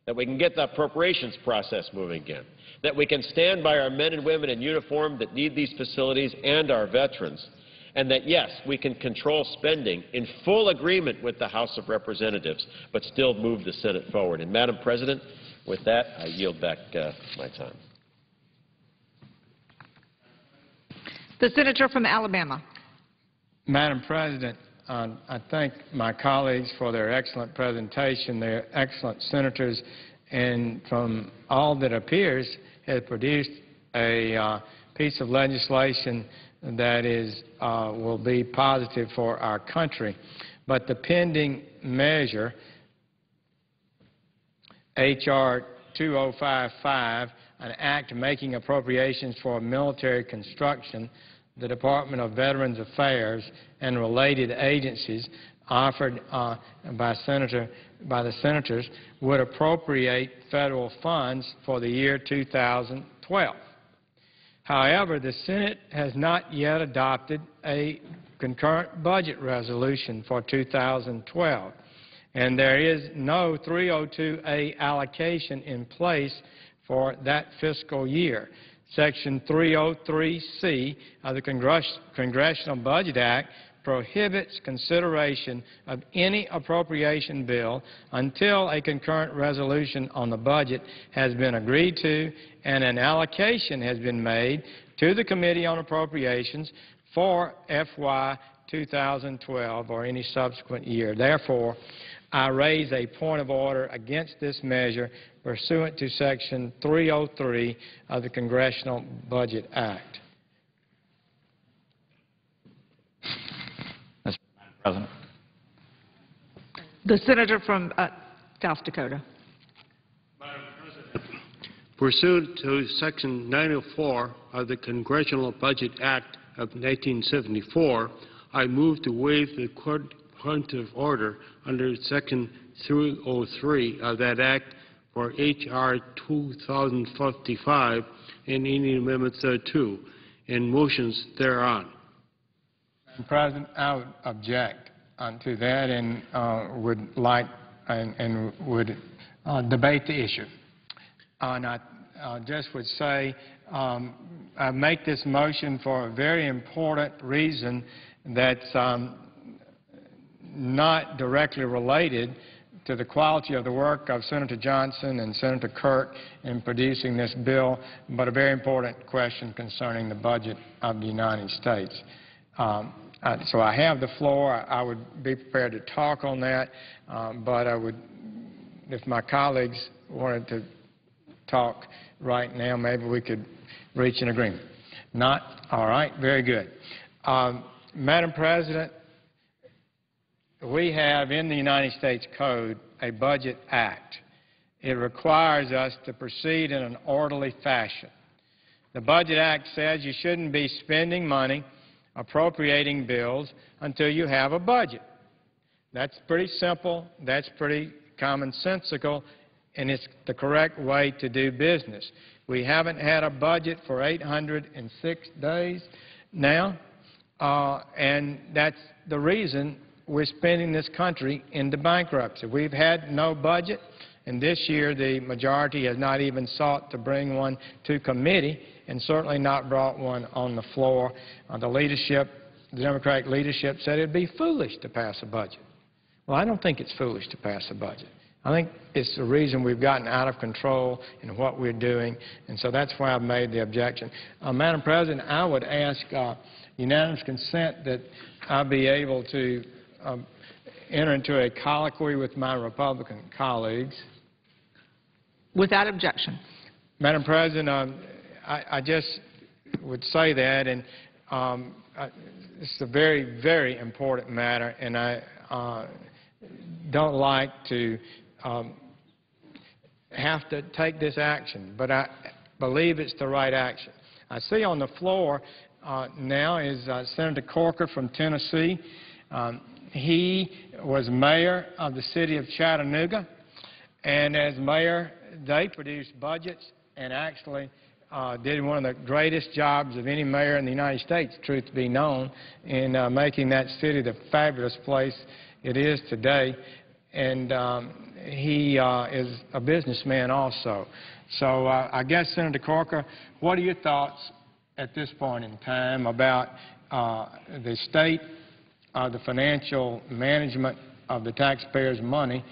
that we can get the appropriations process moving again, that we can stand by our men and women in uniform that need these facilities and our veterans, and that, yes, we can control spending in full agreement with the House of Representatives, but still move the Senate forward. And, Madam President, with that, I yield back my time. The senator from Alabama. Madam President, I thank my colleagues for their excellent presentation. They're excellent senators, and from all that appears, has produced a piece of legislation that is will be positive for our country. But the pending measure, H.R. 2055, an act making appropriations for military construction, the Department of Veterans Affairs and related agencies offered by the senators would appropriate federal funds for the year 2012. However, the Senate has not yet adopted a concurrent budget resolution for 2012, and there is no 302A allocation in place for that fiscal year. Section 303C of the Congressional Budget Act prohibits consideration of any appropriation bill until a concurrent resolution on the budget has been agreed to and an allocation has been made to the Committee on Appropriations for FY 2012 or any subsequent year. Therefore, I raise a point of order against this measure pursuant to Section 303 of the Congressional Budget Act. Mr. President. The senator from South Dakota. Madam President, pursuant to Section 904 of the Congressional Budget Act of 1974, I move to waive the point of order under Section 303 of that Act for H.R. 2055 and any amendments thereto and motions thereon. Madam President, I would object to that and would like and would debate the issue. And I just would say I make this motion for a very important reason that's not directly related to the quality of the work of Senator Johnson and Senator Kirk in producing this bill, but a very important question concerning the budget of the United States. So I have the floor. I would be prepared to talk on that, but I would, if my colleagues wanted to talk right now, maybe we could reach an agreement. Not? All right. Very good. Madam President, we have in the United States Code a Budget Act. It requires us to proceed in an orderly fashion. The Budget Act says you shouldn't be spending money, appropriating bills, until you have a budget. That's pretty simple, that's pretty commonsensical, and it's the correct way to do business. We haven't had a budget for 806 days now, and that's the reason we're spending this country into bankruptcy. We've had no budget, and this year the majority has not even sought to bring one to committee and certainly not brought one on the floor. The leadership, the Democratic leadership said it would be foolish to pass a budget. Well, I don't think it's foolish to pass a budget. I think it's the reason we've gotten out of control in what we're doing, and so that's why I've made the objection. Madam President, I would ask unanimous consent that I be able to enter into a colloquy with my Republican colleagues. Without objection. Madam President, I just would say that, and it's a very, very important matter, and I don't like to have to take this action, but I believe it's the right action. I see on the floor now is Senator Corker from Tennessee. He was mayor of the city of Chattanooga, and as mayor, they produced budgets and actually did one of the greatest jobs of any mayor in the United States, truth be known, in making that city the fabulous place it is today. and he is a businessman also. So I guess, Senator Corker, what are your thoughts at this point in time about the state of the financial management of the taxpayers' money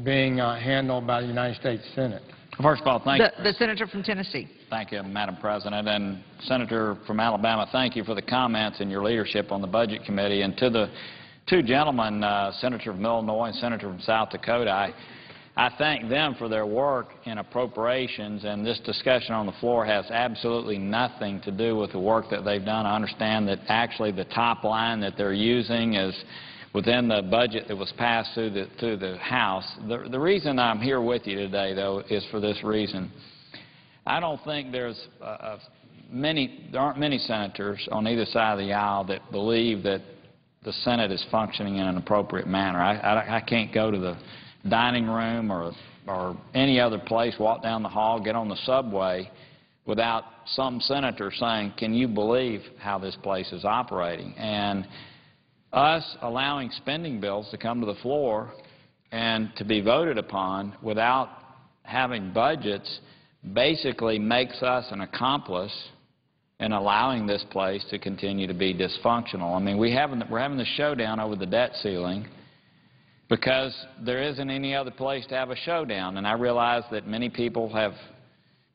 being handled by the United States Senate? First of all, thank you. The senator from Tennessee. Thank you, Madam President. And Senator from Alabama, thank you for the comments and your leadership on the Budget Committee. And to the two gentlemen, Senator from Illinois and Senator from South Dakota, I thank them for their work in appropriations, and this discussion on the floor has absolutely nothing to do with the work that they've done. I understand that actually the top line that they're using is within the budget that was passed through the House. The reason I'm here with you today, though, is for this reason. I don't think there aren't many senators on either side of the aisle that believe that the Senate is functioning in an appropriate manner. I can't go to the dining room or any other place, walk down the hall, get on the subway without some senator saying, can you believe how this place is operating? And us allowing spending bills to come to the floor and to be voted upon without having budgets basically makes us an accomplice in allowing this place to continue to be dysfunctional. I mean, we're having the showdown over the debt ceiling because there isn't any other place to have a showdown. And I realize that many people have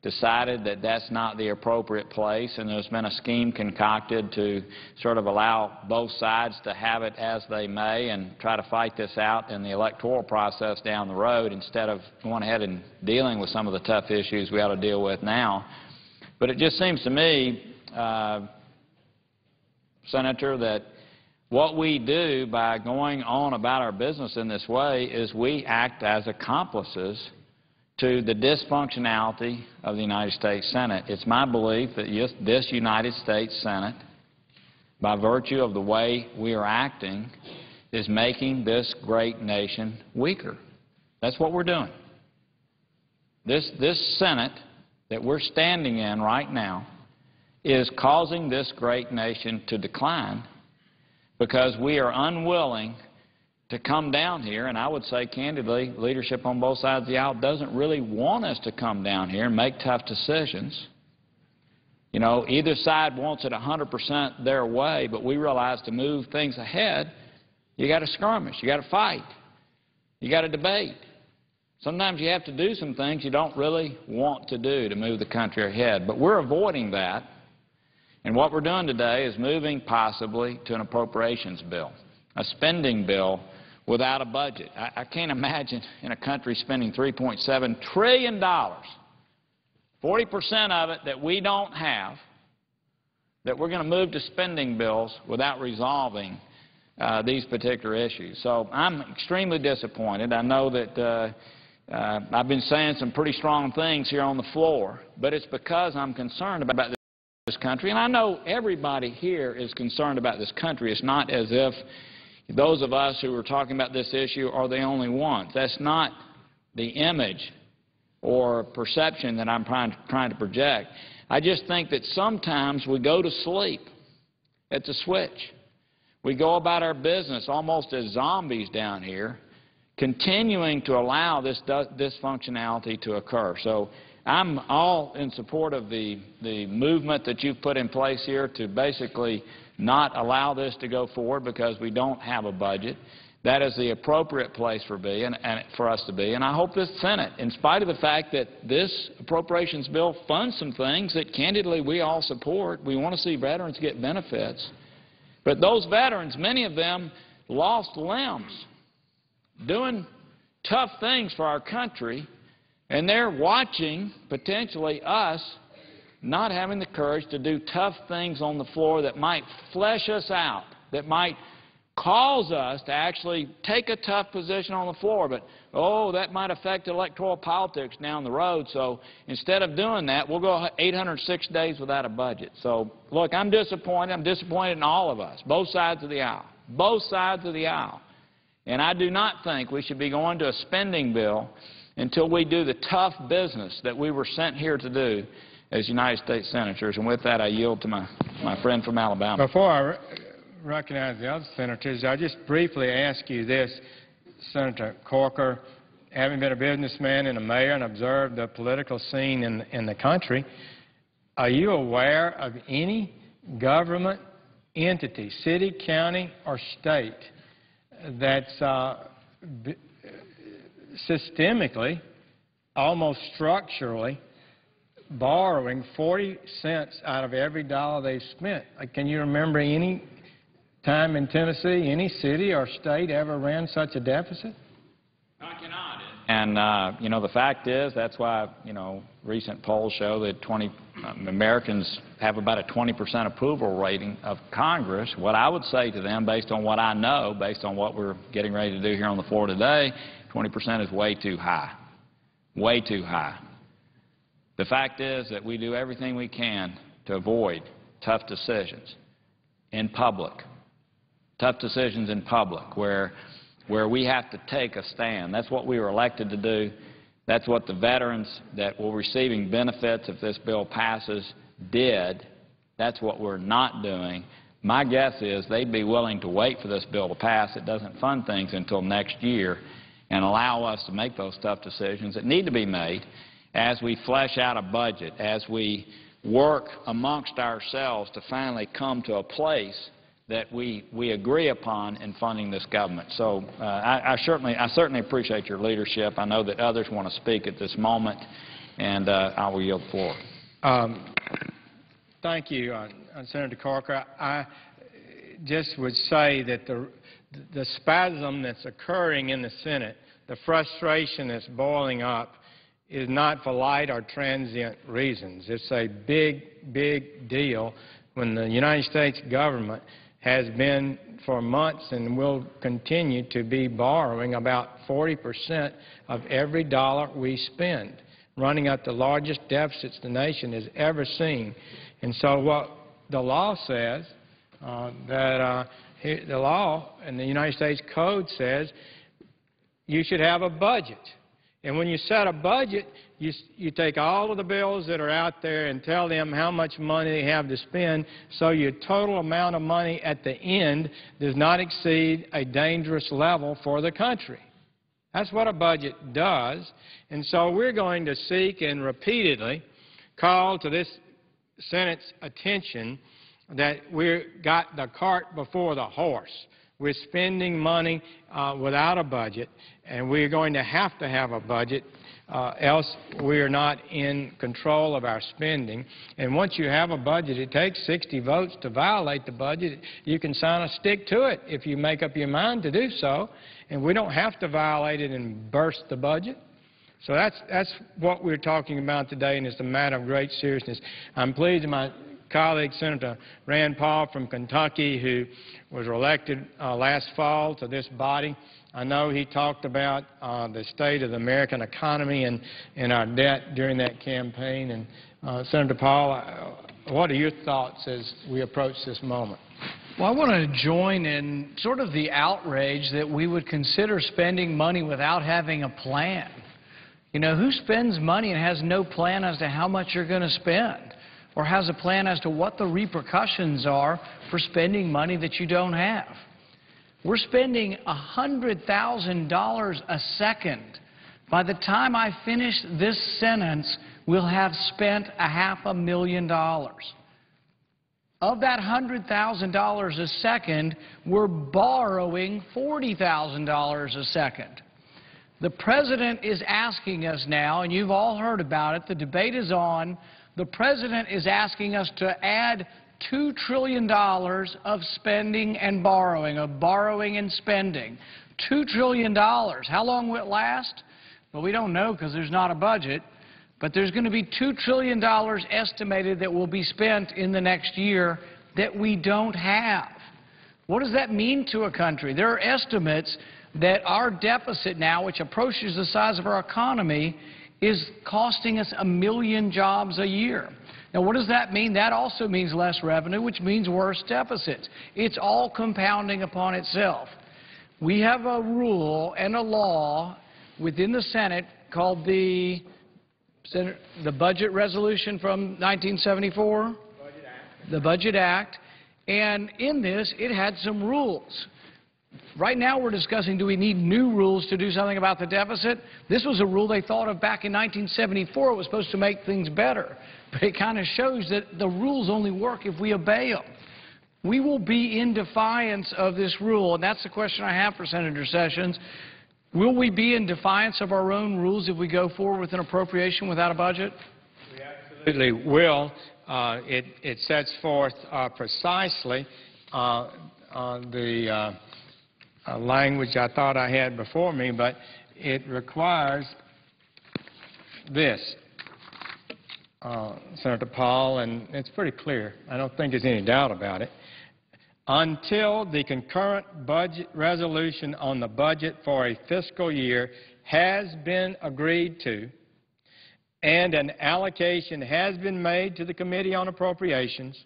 decided that that's not the appropriate place, and there's been a scheme concocted to sort of allow both sides to have it as they may and try to fight this out in the electoral process down the road instead of going ahead and dealing with some of the tough issues we ought to deal with now. But it just seems to me, Senator, that what we do by going on about our business in this way is we act as accomplices to the dysfunctionality of the United States Senate. It's my belief that this United States Senate, by virtue of the way we are acting, is making this great nation weaker. That's what we're doing. This Senate that we're standing in right now is causing this great nation to decline because we are unwilling to come down here, and I would say candidly, leadership on both sides of the aisle doesn't really want us to come down here and make tough decisions. You know, either side wants it 100% their way, but we realize to move things ahead, you got to skirmish, you got to fight, you got to debate. Sometimes you have to do some things you don't really want to do to move the country ahead, but we're avoiding that. And what we're doing today is moving possibly to an appropriations bill, a spending bill without a budget. I can't imagine in a country spending $3.7 trillion, 40% of it that we don't have, that we're going to move to spending bills without resolving these particular issues. So I'm extremely disappointed. I know that I've been saying some pretty strong things here on the floor, but it's because I'm concerned about this country, and I know everybody here is concerned about this country. It's not as if those of us who are talking about this issue are the only ones. That's not the image or perception that I'm trying to project. I just think that sometimes we go to sleep at the switch. We go about our business almost as zombies down here, continuing to allow this dysfunctionality to occur. So I'm all in support of the movement that you've put in place here to basically not allow this to go forward because we don't have a budget. That is the appropriate place for us to be. And I hope this Senate, in spite of the fact that this appropriations bill funds some things that candidly we all support, we want to see veterans get benefits. But those veterans, many of them lost limbs doing tough things for our country, and they're watching, potentially, us not having the courage to do tough things on the floor that might flesh us out, that might cause us to actually take a tough position on the floor. But, oh, that might affect electoral politics down the road. So instead of doing that, we'll go 806 days without a budget. So, look, I'm disappointed. I'm disappointed in all of us, both sides of the aisle, both sides of the aisle. And I do not think we should be going to a spending bill until we do the tough business that we were sent here to do as United States Senators. And with that, I yield to my friend from Alabama. Before I recognize the other senators, I'll just briefly ask you this. Senator Corker, having been a businessman and a mayor and observed the political scene in the country, are you aware of any government entity, city, county, or state, that's systemically, almost structurally, borrowing 40 cents out of every dollar they've spent? Can you remember any time in Tennessee, any city or state ever ran such a deficit? I cannot. And, you know, the fact is, that's why, you know, recent polls show that Americans have about a 20% approval rating of Congress. What I would say to them, based on what I know, based on what we're getting ready to do here on the floor today, 20% is way too high. Way too high. The fact is that we do everything we can to avoid tough decisions in public. Tough decisions in public where we have to take a stand. That's what we were elected to do. That's what the veterans that were receiving benefits if this bill passes did. That's what we're not doing. My guess is they'd be willing to wait for this bill to pass. It doesn't fund things until next year and allow us to make those tough decisions that need to be made as we flesh out a budget, as we work amongst ourselves to finally come to a place that we agree upon in funding this government. So I certainly appreciate your leadership. I know that others want to speak at this moment, and I will yield the floor. Thank you, Senator Corker. I just would say that the spasm that's occurring in the Senate, the frustration that's boiling up, is not for light or transient reasons. It's a big, big deal when the United States government has been for months and will continue to be borrowing about 40% of every dollar we spend, running up the largest deficits the nation has ever seen. And so what the law says, the law and the United States Code says you should have a budget. And when you set a budget, you take all of the bills that are out there and tell them how much money they have to spend, so your total amount of money at the end does not exceed a dangerous level for the country. That's what a budget does. And so we're going to seek and repeatedly call to this Senate's attention that we've got the cart before the horse. We're spending money without a budget, and we're going to have a budget, else we are not in control of our spending. And once you have a budget, it takes 60 votes to violate the budget. You can sign a stick to it if you make up your mind to do so, and we don't have to violate it and burst the budget. So that's what we're talking about today, and it's a matter of great seriousness. I'm pleased that my colleague, Senator Rand Paul from Kentucky, who was elected last fall to this body, I know he talked about the state of the American economy and our debt during that campaign. And Senator Paul, what are your thoughts as we approach this moment? Well, I want to join in sort of the outrage that we would consider spending money without having a plan. You know, who spends money and has no plan as to how much you're going to spend, or has a plan as to what the repercussions are for spending money that you don't have? We're spending $100,000 a second. By the time I finish this sentence, we'll have spent $500,000. Of that $100,000 a second, we're borrowing $40,000 a second. The President is asking us now, and you've all heard about it, the debate is on, the President is asking us to add $2 trillion of spending and borrowing, of borrowing and spending. $2 trillion. How long will it last? Well, we don't know because there's not a budget, but there's going to be $2 trillion estimated that will be spent in the next year that we don't have. What does that mean to a country? There are estimates that our deficit now, which approaches the size of our economy, is costing us 1 million jobs a year. Now, what does that mean? That also means less revenue, which means worse deficits. It's all compounding upon itself. We have a rule and a law within the Senate called the Budget Resolution from 1974, the Budget Act, and in this it had some rules. Right now we're discussing, do we need new rules to do something about the deficit? This was a rule they thought of back in 1974. It was supposed to make things better. But it kind of shows that the rules only work if we obey them. We will be in defiance of this rule, and that's the question I have for Senator Sessions. Will we be in defiance of our own rules if we go forward with an appropriation without a budget? We absolutely will. It sets forth precisely the language I thought I had before me, but it requires this, Senator Paul, and it's pretty clear. I don't think there's any doubt about it. Until the concurrent budget resolution on the budget for a fiscal year has been agreed to and an allocation has been made to the Committee on Appropriations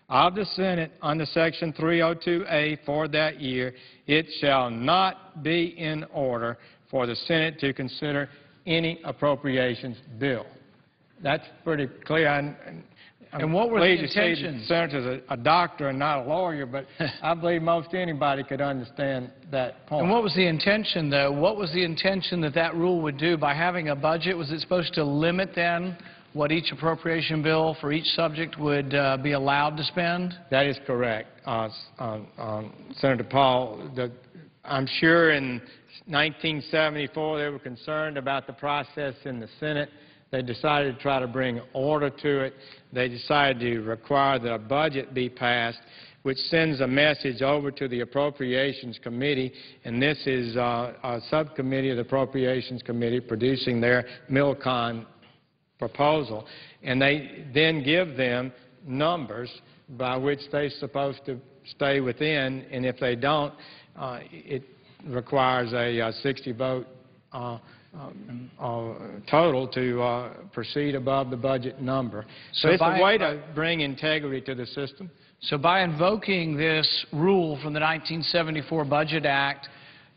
of the Senate under Section 302A for that year, it shall not be in order for the Senate to consider any appropriations bill. That's pretty clear. And what were the intentions? The Senator's a doctor and not a lawyer, but I believe most anybody could understand that point. And what was the intention, though? What was the intention that that rule would do by having a budget? Was it supposed to limit, then, what each appropriation bill for each subject would be allowed to spend? That is correct, Senator Paul. I'm sure in 1974 they were concerned about the process in the Senate. They decided to try to bring order to it. They decided to require that a budget be passed, which sends a message over to the Appropriations Committee, and this is a subcommittee of the Appropriations Committee producing their Milcon proposal, and they then give them numbers by which they're supposed to stay within, and if they don't, it requires a 60-vote total to proceed above the budget number. So it's a way to bring integrity to the system. So by invoking this rule from the 1974 Budget Act,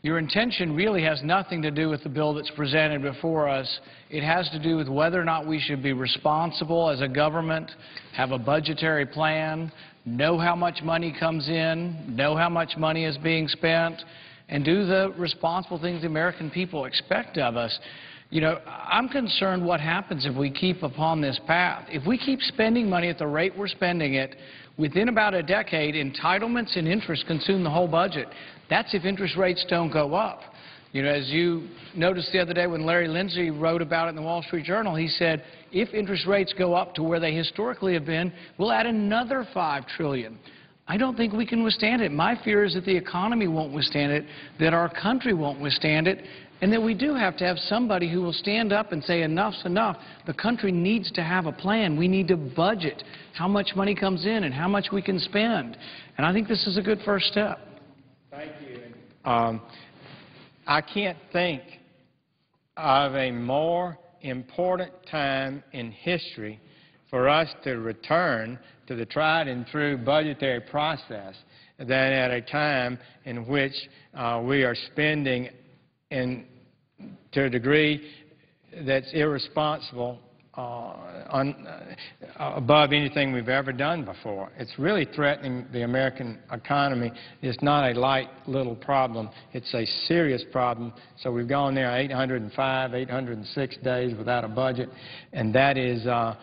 your intention really has nothing to do with the bill that's presented before us. It has to do with whether or not we should be responsible as a government, have a budgetary plan, know how much money comes in, know how much money is being spent, and do the responsible things the American people expect of us. You know, I'm concerned what happens if we keep upon this path. If we keep spending money at the rate we're spending it, within about a decade, entitlements and interest consume the whole budget. That's if interest rates don't go up. You know, as you noticed the other day when Larry Lindsey wrote about it in the Wall Street Journal, he said, if interest rates go up to where they historically have been, we'll add another $5 trillion. I don't think we can withstand it. My fear is that the economy won't withstand it, that our country won't withstand it, and that we do have to have somebody who will stand up and say enough's enough. The country needs to have a plan. We need to budget how much money comes in and how much we can spend. And I think this is a good first step. Thank you. I can't think of a more important time in history for us to return to the tried and true budgetary process than at a time in which we are spending to a degree that's irresponsible above anything we've ever done before. It's really threatening the American economy. It's not a light little problem. It's a serious problem. So we've gone there 805, 806 days without a budget, and that is a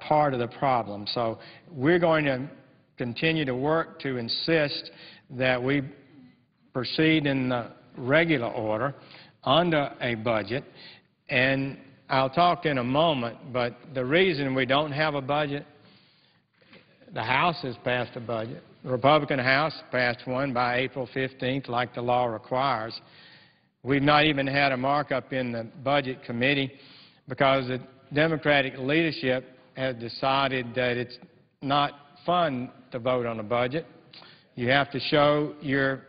part of the problem. So we're going to continue to work to insist that we proceed in the regular order under a budget, and I'll talk in a moment, but the reason we don't have a budget, the House has passed a budget. The Republican House passed one by April 15th, like the law requires. We've not even had a markup in the Budget Committee because the Democratic leadership has decided that it's not fun to vote on a budget. You have to show your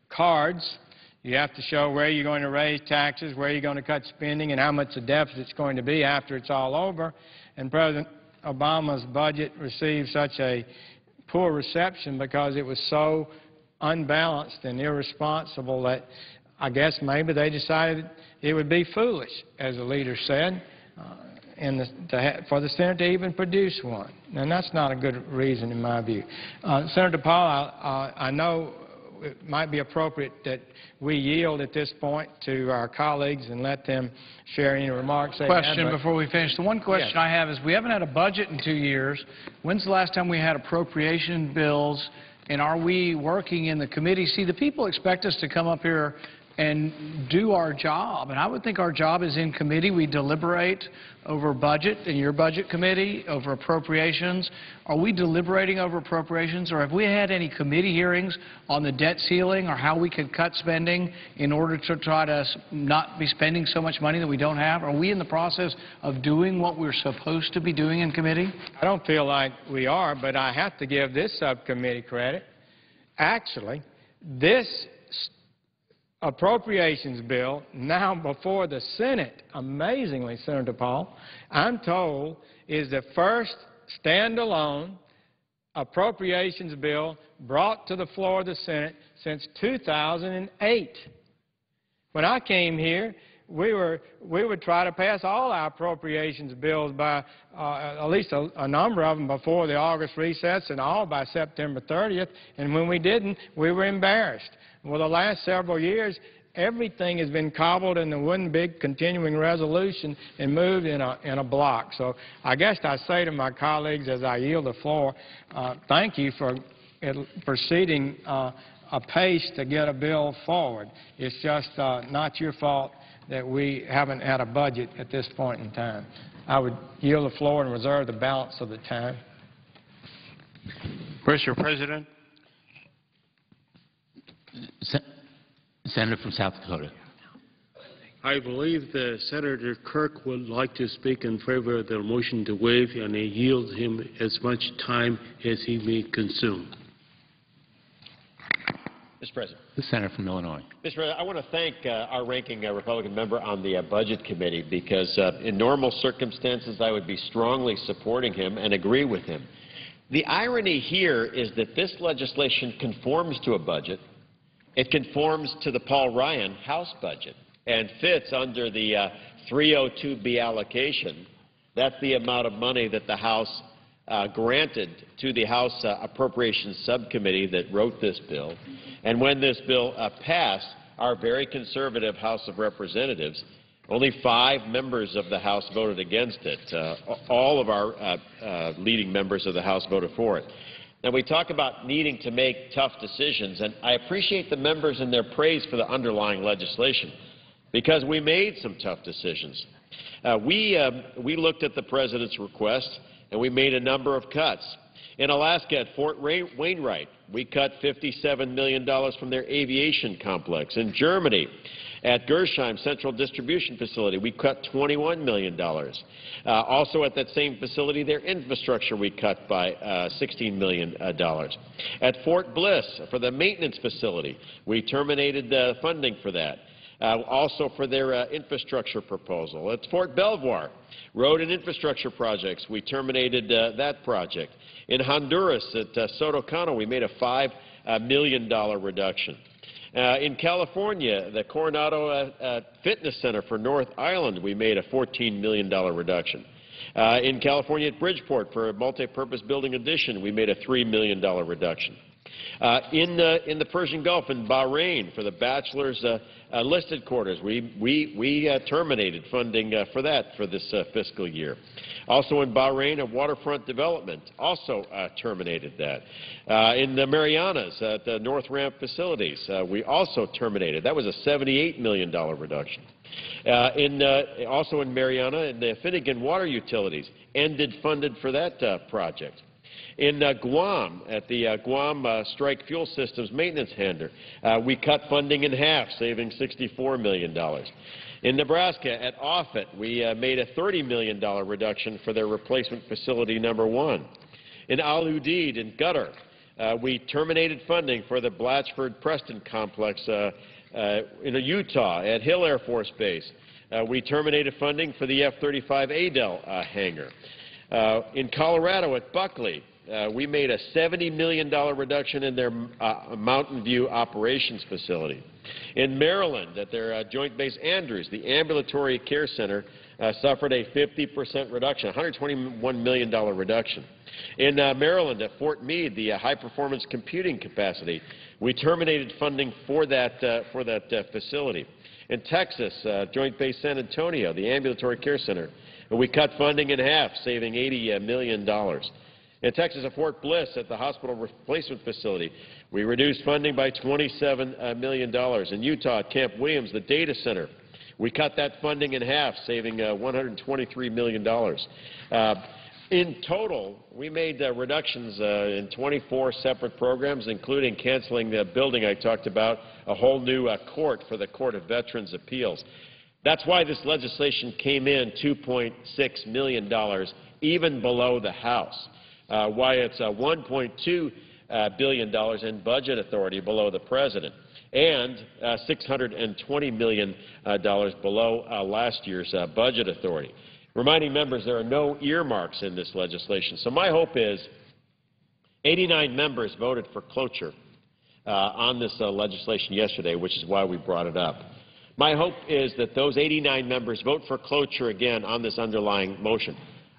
cards. You have to show where you're going to raise taxes, where you're going to cut spending, and how much the deficit's going to be after it's all over. And President Obama's budget received such a poor reception because it was so unbalanced and irresponsible that I guess maybe they decided it would be foolish, as the leader said, for the Senate to even produce one. And that's not a good reason in my view. Senator Paul, I know it might be appropriate that we yield at this point to our colleagues and let them share any remarks they have. Question before we finish. The one question Yes. I have is we haven't had a budget in 2 years. When's the last time we had appropriation bills? And are we working in the committee? See, the people expect us to come up here and do our job. And I would think our job is in committee. We deliberate over budget in your budget committee, over appropriations. Are we deliberating over appropriations, or have we had any committee hearings on the debt ceiling or how we could cut spending in order to try to not be spending so much money that we don't have? Are we in the process of doing what we're supposed to be doing in committee? I don't feel like we are, but I have to give this subcommittee credit. Actually, this appropriations bill now before the Senate, amazingly, Senator Paul, I'm told is the first standalone appropriations bill brought to the floor of the Senate since 2008. When I came here, we would try to pass all our appropriations bills by at least a number of them before the August recess and all by September 30th, and when we didn't, we were embarrassed. Well, the last several years, everything has been cobbled into one big continuing resolution and moved in a block. So I guess I say to my colleagues as I yield the floor, thank you for proceeding apace to get a bill forward. It's just not your fault that we haven't had a budget at this point in time. I would yield the floor and reserve the balance of the time. Mr. President. Senator from South Dakota. I believe that Senator Kirk would like to speak in favor of the motion to waive, and I yield him as much time as he may consume. Mr. President. The Senator from Illinois. Mr. President, I want to thank our ranking Republican member on the Budget Committee because in normal circumstances I would be strongly supporting him and agree with him. The irony here is that this legislation conforms to a budget. It conforms to the Paul Ryan House budget and fits under the 302B allocation. That's the amount of money that the House granted to the House Appropriations Subcommittee that wrote this bill. And when this bill passed, our very conservative House of Representatives, only 5 members of the House voted against it. All of our leading members of the House voted for it. Now, we talk about needing to make tough decisions, and I appreciate the members and their praise for the underlying legislation because we made some tough decisions. We looked at the President's request, and we made a number of cuts. In Alaska, at Fort Wainwright, we cut $57 million from their aviation complex. In Germany, at Gersheim Central Distribution Facility, we cut $21 million. Also at that same facility, their infrastructure we cut by $16 million. At Fort Bliss, for the maintenance facility, we terminated funding for that. Also for their infrastructure proposal. At Fort Belvoir, road and infrastructure projects, we terminated that project. In Honduras, at Sotocano, we made a $5 million reduction. In California, the Coronado Fitness Center for North Island, we made a $14 million reduction. In California at Bridgeport, for a multipurpose building addition, we made a $3 million reduction. In the Persian Gulf, in Bahrain, for the bachelor's listed quarters, we terminated funding for that for this fiscal year. Also in Bahrain, a waterfront development also terminated that. In the Marianas, at the North Ramp facilities, we also terminated. That was a $78 million reduction. Also in Mariana, in the Finnegan Water Utilities, ended funded for that project. In Guam, at the Guam Strike Fuel Systems Maintenance Handler, we cut funding in half, saving $64 million. In Nebraska, at Offutt, we made a $30 million reduction for their replacement facility number 1. In Al Udeid, in Qatar, we terminated funding for the Blatchford-Preston complex in Utah, at Hill Air Force Base. We terminated funding for the F-35 Adel hangar. In Colorado, at Buckley, we made a $70 million reduction in their Mountain View operations facility. In Maryland, at their Joint Base Andrews, the ambulatory care center suffered a 50% reduction, $121 million reduction. In Maryland, at Fort Meade, the high-performance computing capacity, we terminated funding for that facility. In Texas, Joint Base San Antonio, the ambulatory care center, we cut funding in half, saving $80 million. In Texas, at Fort Bliss, at the hospital replacement facility, we reduced funding by $27 million. In Utah, at Camp Williams, the data center, we cut that funding in half, saving $123 million. In total, we made reductions in 24 separate programs, including canceling the building I talked about, a whole new court for the Court of Veterans' Appeals. That's why this legislation came in $2.6 million, even below the House, why it's $1.2 billion in budget authority below the President, and $620 million below last year's budget authority. Reminding members there are no earmarks in this legislation. So my hope is 89 members voted for cloture on this legislation yesterday, which is why we brought it up. My hope is that those 89 members vote for cloture again on this underlying motion.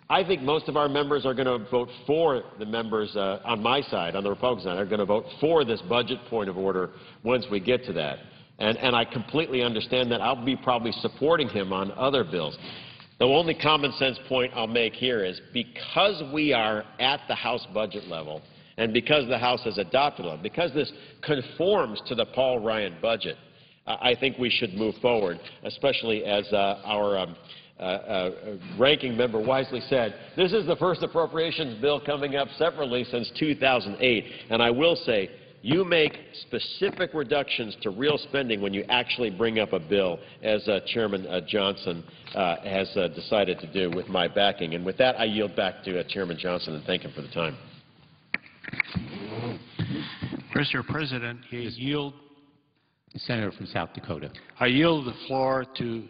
I think most of our members are going to vote for the members on my side, on the Republican side, are going to vote for this budget point of order once we get to that. And I completely understand that. I'll be probably supporting him on other bills. The only common sense point I'll make here is because we are at the House budget level and because the House has adopted it, because this conforms to the Paul Ryan budget, I think we should move forward, especially as our ranking member wisely said, this is the first appropriations bill coming up separately since 2008. And I will say, you make specific reductions to real spending when you actually bring up a bill, as Chairman Johnson has decided to do with my backing. And with that, I yield back to Chairman Johnson and thank him for the time. Mr. President, Senator from South Dakota. I yield the floor to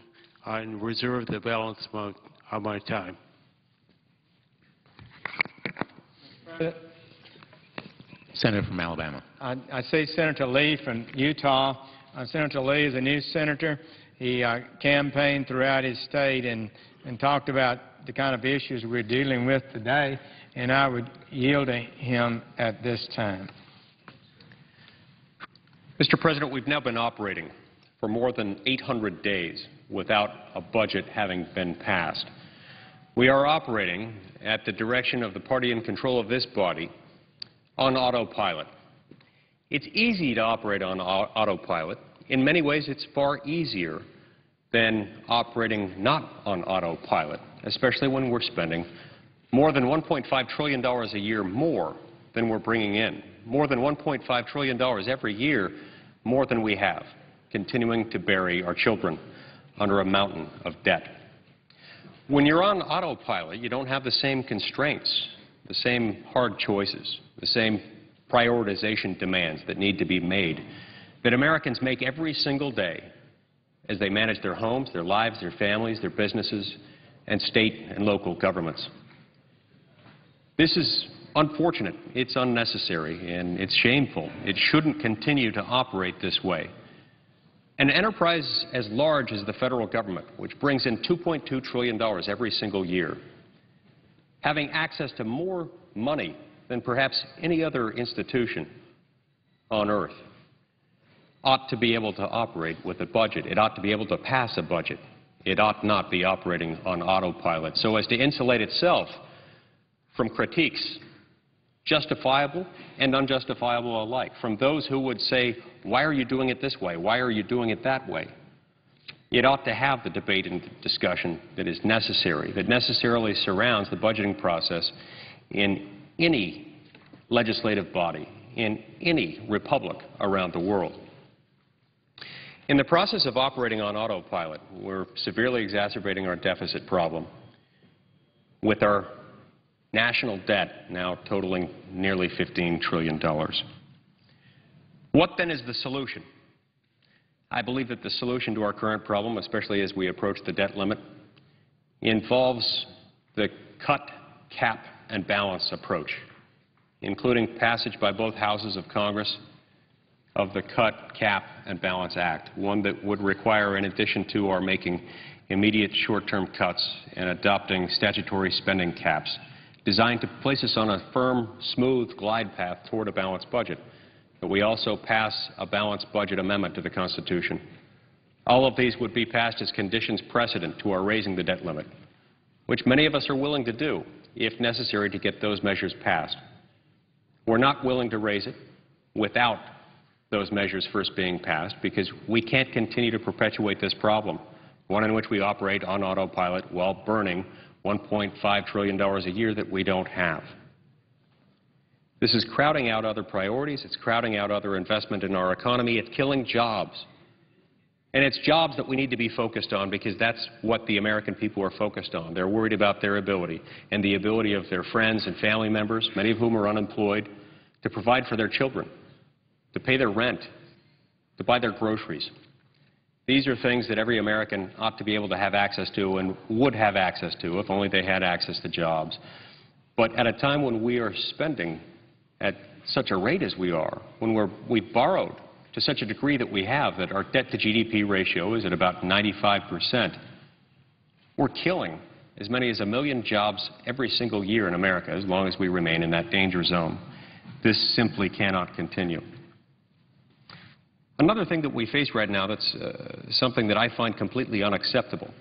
and reserve the balance of my time. Senator from Alabama. I see Senator Lee from Utah. Senator Lee is a new senator. He campaigned throughout his state and talked about the kind of issues we're dealing with today, and I would yield to him at this time. Mr. President, we've now been operating for more than 800 days without a budget having been passed. We are operating at the direction of the party in control of this body on autopilot. It's easy to operate on autopilot. In many ways, it's far easier than operating not on autopilot, especially when we're spending more than $1.5 trillion a year more than we're bringing in, more than $1.5 trillion every year more than we have, continuing to bury our children under a mountain of debt. When you're on autopilot, you don't have the same constraints, the same hard choices, the same prioritization demands that need to be made that Americans make every single day as they manage their homes, their lives, their families, their businesses, and state and local governments. This is unfortunate, it's unnecessary, and it's shameful. It shouldn't continue to operate this way. An enterprise as large as the federal government, which brings in $2.2 trillion every single year, having access to more money than perhaps any other institution on earth, ought to be able to operate with a budget. It ought to be able to pass a budget. It ought not be operating on autopilot so as to insulate itself from critiques, justifiable and unjustifiable alike, from those who would say, why are you doing it this way? Why are you doing it that way? It ought to have the debate and discussion that is necessary, that necessarily surrounds the budgeting process in any legislative body, in any republic around the world. In the process of operating on autopilot, we're severely exacerbating our deficit problem with our national debt now totaling nearly $15 trillion. What then is the solution? I believe that the solution to our current problem, especially as we approach the debt limit, involves the cut, cap, and balance approach, including passage by both houses of Congress of the Cut, Cap, and Balance Act, one that would require, in addition to our making immediate short-term cuts and adopting statutory spending caps designed to place us on a firm, smooth glide path toward a balanced budget. But we also pass a balanced budget amendment to the Constitution. All of these would be passed as conditions precedent to our raising the debt limit, which many of us are willing to do if necessary to get those measures passed. We're not willing to raise it without those measures first being passed because we can't continue to perpetuate this problem, one in which we operate on autopilot while burning $1.5 trillion a year that we don't have. This is crowding out other priorities. It's crowding out other investment in our economy. It's killing jobs. And it's jobs that we need to be focused on because that's what the American people are focused on. They're worried about their ability and the ability of their friends and family members, many of whom are unemployed, to provide for their children, to pay their rent, to buy their groceries. These are things that every American ought to be able to have access to and would have access to if only they had access to jobs. But at a time when we are spending at such a rate as we are, when we've borrowed to such a degree that we have, that our debt-to-GDP ratio is at about 95%, we're killing as many as 1 million jobs every single year in America as long as we remain in that danger zone. This simply cannot continue. Another thing that we face right now that's something that I find completely unacceptable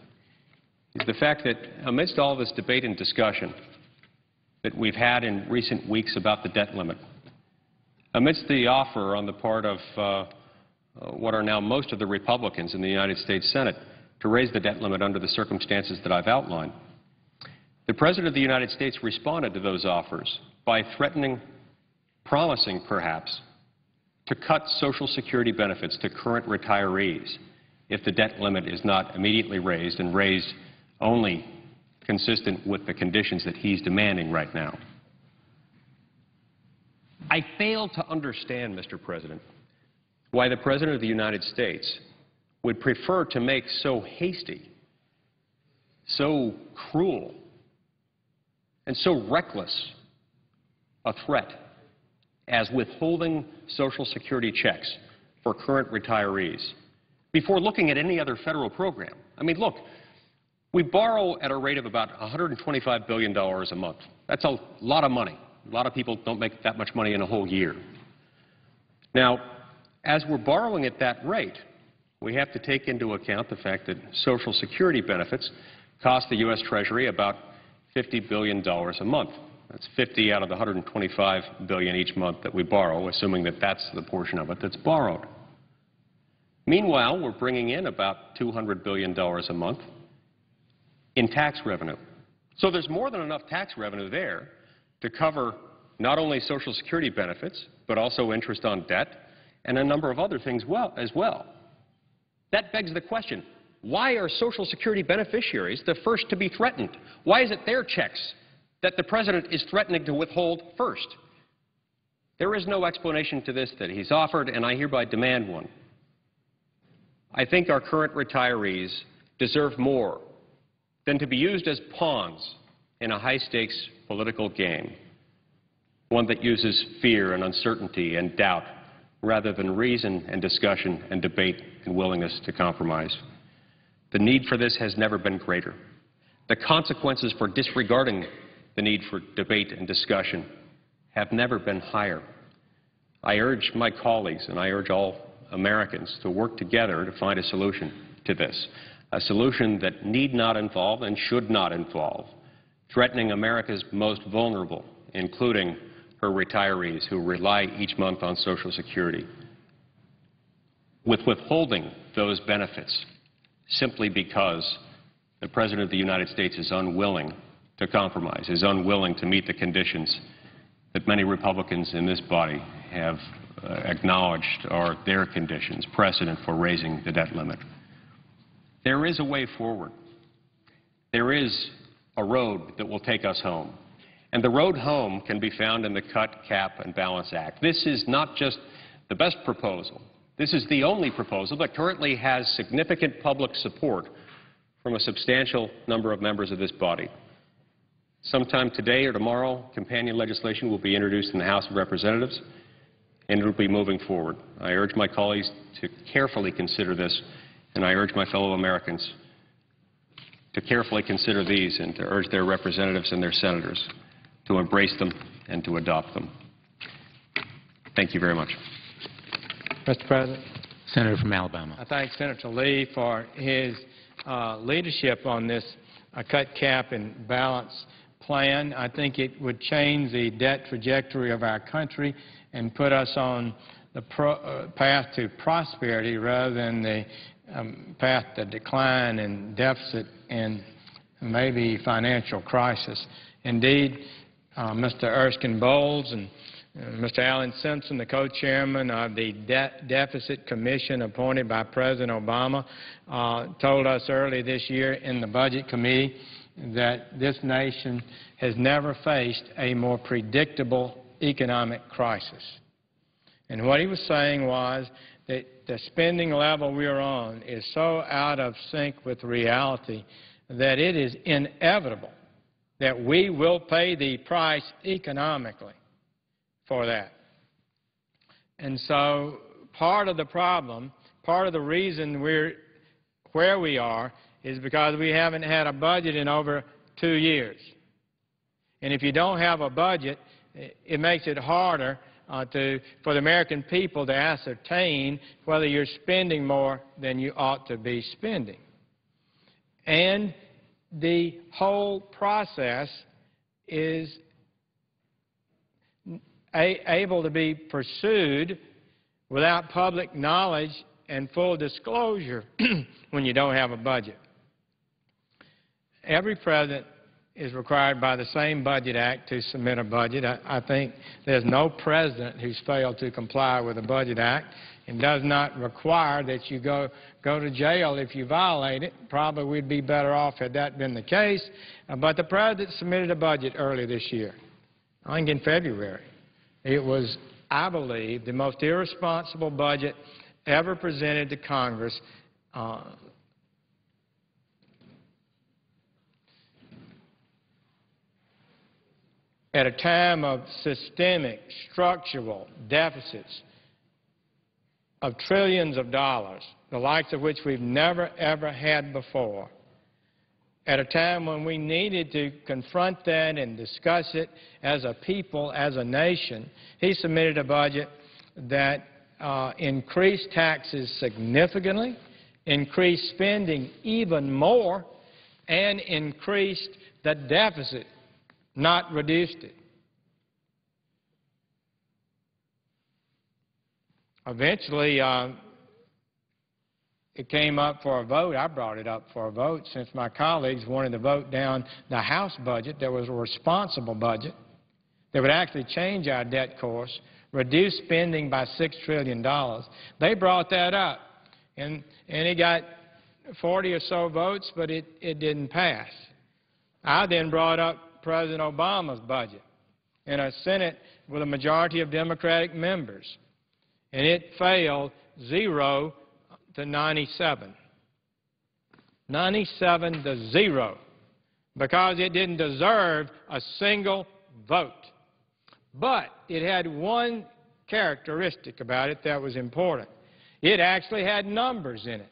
is the fact that amidst all this debate and discussion that we've had in recent weeks about the debt limit, amidst the offer on the part of what are now most of the Republicans in the United States Senate to raise the debt limit under the circumstances that I've outlined, the President of the United States responded to those offers by threatening, promising perhaps, to cut Social Security benefits to current retirees if the debt limit is not immediately raised and raised only consistent with the conditions that he's demanding right now. I fail to understand, Mr. President, why the President of the United States would prefer to make so hasty, so cruel, and so reckless a threat as withholding Social Security checks for current retirees before looking at any other federal program. I mean, look, we borrow at a rate of about $125 billion a month. That's a lot of money. A lot of people don't make that much money in a whole year. Now, as we're borrowing at that rate, we have to take into account the fact that Social Security benefits cost the U.S. Treasury about $50 billion a month. That's 50 out of the $125 billion each month that we borrow, assuming that that's the portion of it that's borrowed. Meanwhile, we're bringing in about $200 billion a month in tax revenue. So there's more than enough tax revenue there to cover not only Social Security benefits, but also interest on debt and a number of other things as well. That begs the question, why are Social Security beneficiaries the first to be threatened? Why is it their checks that the President is threatening to withhold first? There is no explanation to this that he's offered, and I hereby demand one. I think our current retirees deserve more than to be used as pawns in a high-stakes political game, one that uses fear and uncertainty and doubt rather than reason and discussion and debate and willingness to compromise. The need for this has never been greater. The consequences for disregarding the need for debate and discussion have never been higher. I urge my colleagues and I urge all Americans to work together to find a solution to this, a solution that need not involve and should not involve threatening America's most vulnerable, including her retirees who rely each month on Social Security, with withholding those benefits simply because the President of the United States is unwilling to compromise, is unwilling to meet the conditions that many Republicans in this body have acknowledged are their conditions, precedent for raising the debt limit. There is a way forward. There is a road that will take us home. And the road home can be found in the Cut, Cap, and Balance Act. This is not just the best proposal. This is the only proposal that currently has significant public support from a substantial number of members of this body. Sometime today or tomorrow, companion legislation will be introduced in the House of Representatives, and it will be moving forward. I urge my colleagues to carefully consider this, and I urge my fellow Americans to carefully consider these and to urge their representatives and their senators to embrace them and to adopt them. Thank you very much. Mr. President, Senator from Alabama. I thank Senator Lee for his leadership on this cut, cap, and balance plan. I think it would change the debt trajectory of our country and put us on the path to prosperity rather than the path to decline and deficit and maybe financial crisis. Indeed, Mr. Erskine Bowles and Mr. Alan Simpson, the co-chairman of the Deficit Commission appointed by President Obama, told us early this year in the Budget Committee that this nation has never faced a more predictable economic crisis. And what he was saying was that the spending level we are on is so out of sync with reality that it is inevitable that we will pay the price economically for that. And so part of the problem, part of the reason we're where we are is because we haven't had a budget in over 2 years. And if you don't have a budget, it makes it harder for the American people to ascertain whether you're spending more than you ought to be spending. And the whole process is able to be pursued without public knowledge and full disclosure when you don't have a budget. Every president is required by the same Budget Act to submit a budget. I think there's no president who's failed to comply with the Budget Act and does not require that you go to jail if you violate it. Probably we'd be better off had that been the case. But the president submitted a budget early this year, I think in February. It was, I believe, the most irresponsible budget ever presented to Congress. At a time of systemic, structural deficits of trillions of dollars, the likes of which we've never, ever had before, at a time when we needed to confront that and discuss it as a people, as a nation, he submitted a budget that increased taxes significantly, increased spending even more, and increased the deficit, not reduced it. Eventually, it came up for a vote. I brought it up for a vote since my colleagues wanted to vote down the House budget. There was a responsible budget that would actually change our debt course, reduce spending by $6 trillion. They brought that up, and it got 40 or so votes, but it didn't pass. I then brought up President Obama's budget in a Senate with a majority of Democratic members, and it failed 0 to 97. 97 to 0, because it didn't deserve a single vote. But it had one characteristic about it that was important. It actually had numbers in it.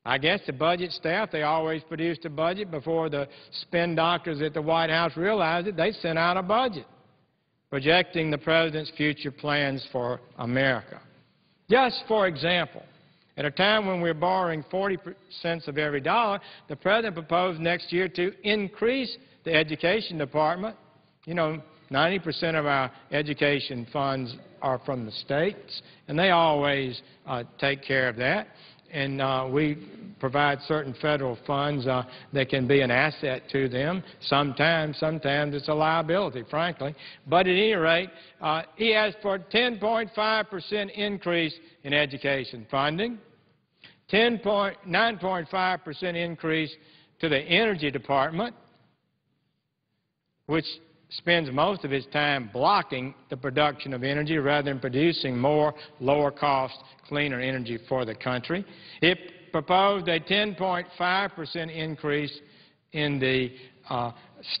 I guess the budget staff, they always produced a budget before the spin doctors at the White House realized it. They sent out a budget projecting the president's future plans for America. Just for example, at a time when we're borrowing 40 cents of every dollar, the president proposed next year to increase the education department. You know, 90% of our education funds are from the states, and they always take care of that. And we provide certain federal funds that can be an asset to them. Sometimes it's a liability, frankly. But at any rate, he asked for a 10.5% increase in education funding, 9.5% increase to the Energy Department, which spends most of its time blocking the production of energy rather than producing more lower-cost, cleaner energy for the country. It proposed a 10.5% increase in the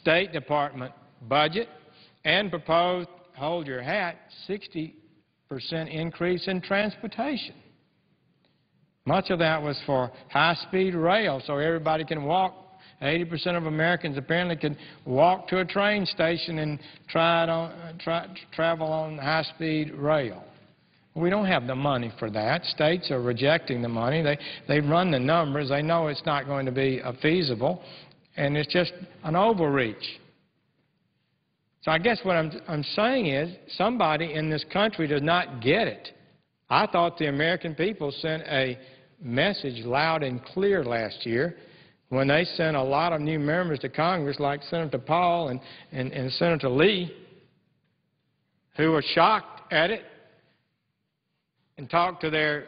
State Department budget and proposed, hold your hat, 60% increase in transportation. Much of that was for high-speed rail, so everybody can walk. 80% of Americans apparently can walk to a train station and travel on high-speed rail. We don't have the money for that. States are rejecting the money. They run the numbers. They know it's not going to be feasible, and it's just an overreach. So I guess what I'm saying is somebody in this country does not get it. I thought the American people sent a message loud and clear last year when they sent a lot of new members to Congress like Senator Paul and Senator Lee, who were shocked at it and talked to their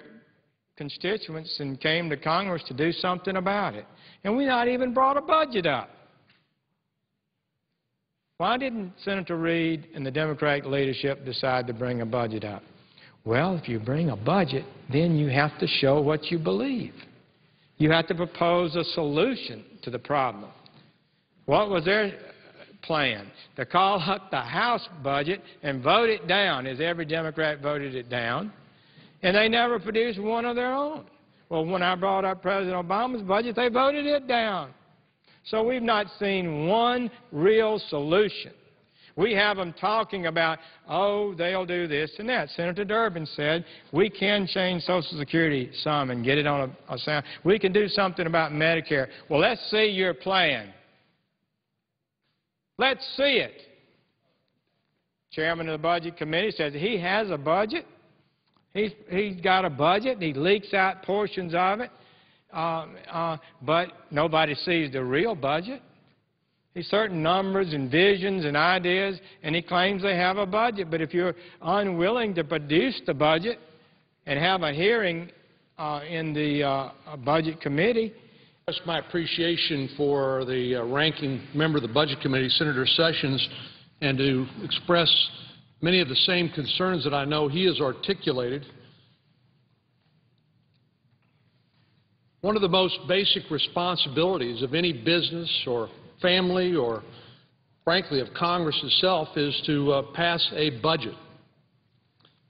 constituents and came to Congress to do something about it. And we not even brought a budget up. Why didn't Senator Reid and the Democratic leadership decide to bring a budget up? Well, if you bring a budget, then you have to show what you believe. You have to propose a solution to the problem. What was their plan? To call up the House budget and vote it down, as every Democrat voted it down, and they never produced one of their own. Well, when I brought up President Obama's budget, they voted it down. So we've not seen one real solution. We have them talking about, oh, they'll do this and that. Senator Durbin said we can change Social Security some and get it on a sound. We can do something about Medicare. Well, let's see your plan. Let's see it. Chairman of the Budget Committee says he has a budget. He's got a budget. He leaks out portions of it. But nobody sees the real budget. He's certain numbers and visions and ideas, and he claims they have a budget. But if you're unwilling to produce the budget and have a hearing in the Budget Committee. That's my appreciation for the ranking member of the Budget Committee, Senator Sessions, and to express many of the same concerns that I know he has articulated. One of the most basic responsibilities of any business or family or, frankly, of Congress itself is to pass a budget.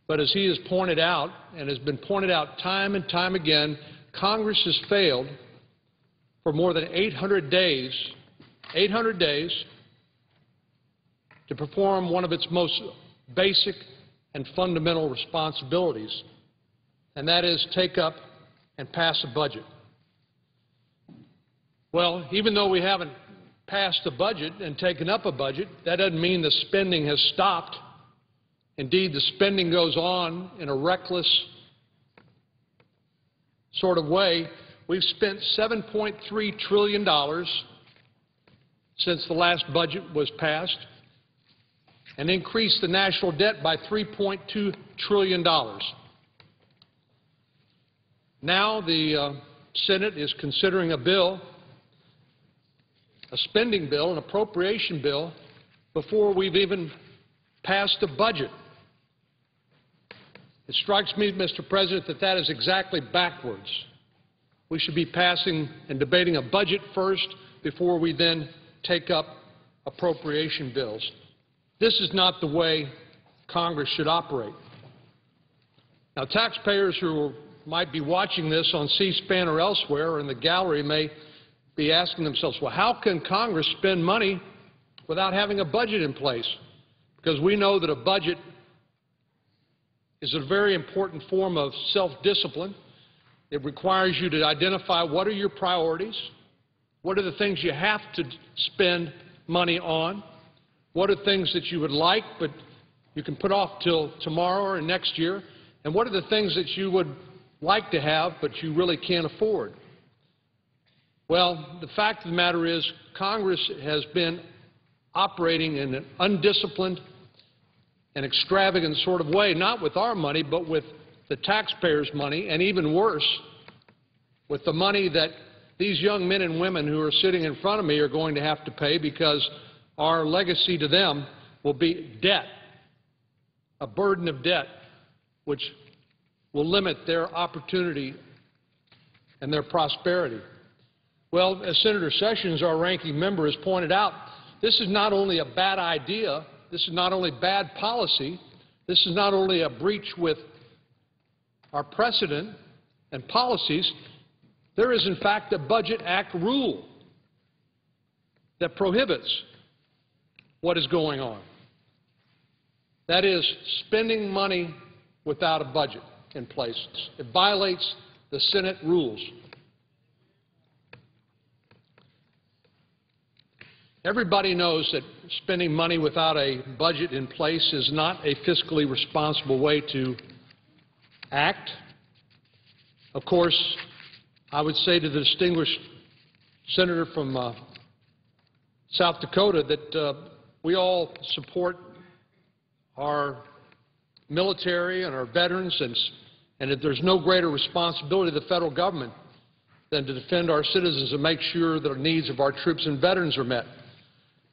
But as he has pointed out, and has been pointed out time and time again, Congress has failed for more than 800 days to perform one of its most basic and fundamental responsibilities, and that is take up and pass a budget. Well, even though we haven't passed a budget and taken up a budget, that doesn't mean the spending has stopped. Indeed, the spending goes on in a reckless sort of way. We've spent $7.3 trillion since the last budget was passed and increased the national debt by $3.2 trillion. Now the Senate is considering a bill, a spending bill, an appropriation bill, before we've even passed a budget. It strikes me, Mr. President, that that is exactly backwards. We should be passing and debating a budget first before we then take up appropriation bills. This is not the way Congress should operate. Now, taxpayers who might be watching this on C-SPAN or elsewhere or in the gallery may be asking themselves, well, how can Congress spend money without having a budget in place? Because we know that a budget is a very important form of self-discipline. It requires you to identify what are your priorities, what are the things you have to spend money on, what are things that you would like but you can put off till tomorrow or next year, and what are the things that you would like to have but you really can't afford. Well, the fact of the matter is Congress has been operating in an undisciplined and extravagant sort of way, not with our money, but with the taxpayers' money, and even worse, with the money that these young men and women who are sitting in front of me are going to have to pay, because our legacy to them will be debt, a burden of debt, which will limit their opportunity and their prosperity. Well, as Senator Sessions, our ranking member, has pointed out, this is not only a bad idea, this is not only bad policy, this is not only a breach with our precedent, and policies, there is in fact a Budget Act rule that prohibits what is going on. That is, spending money without a budget in place. It violates the Senate rules. Everybody knows that spending money without a budget in place is not a fiscally responsible way to act. Of course, I would say to the distinguished senator from South Dakota that we all support our military and our veterans, and that there's no greater responsibility of the federal government than to defend our citizens and make sure that the needs of our troops and veterans are met.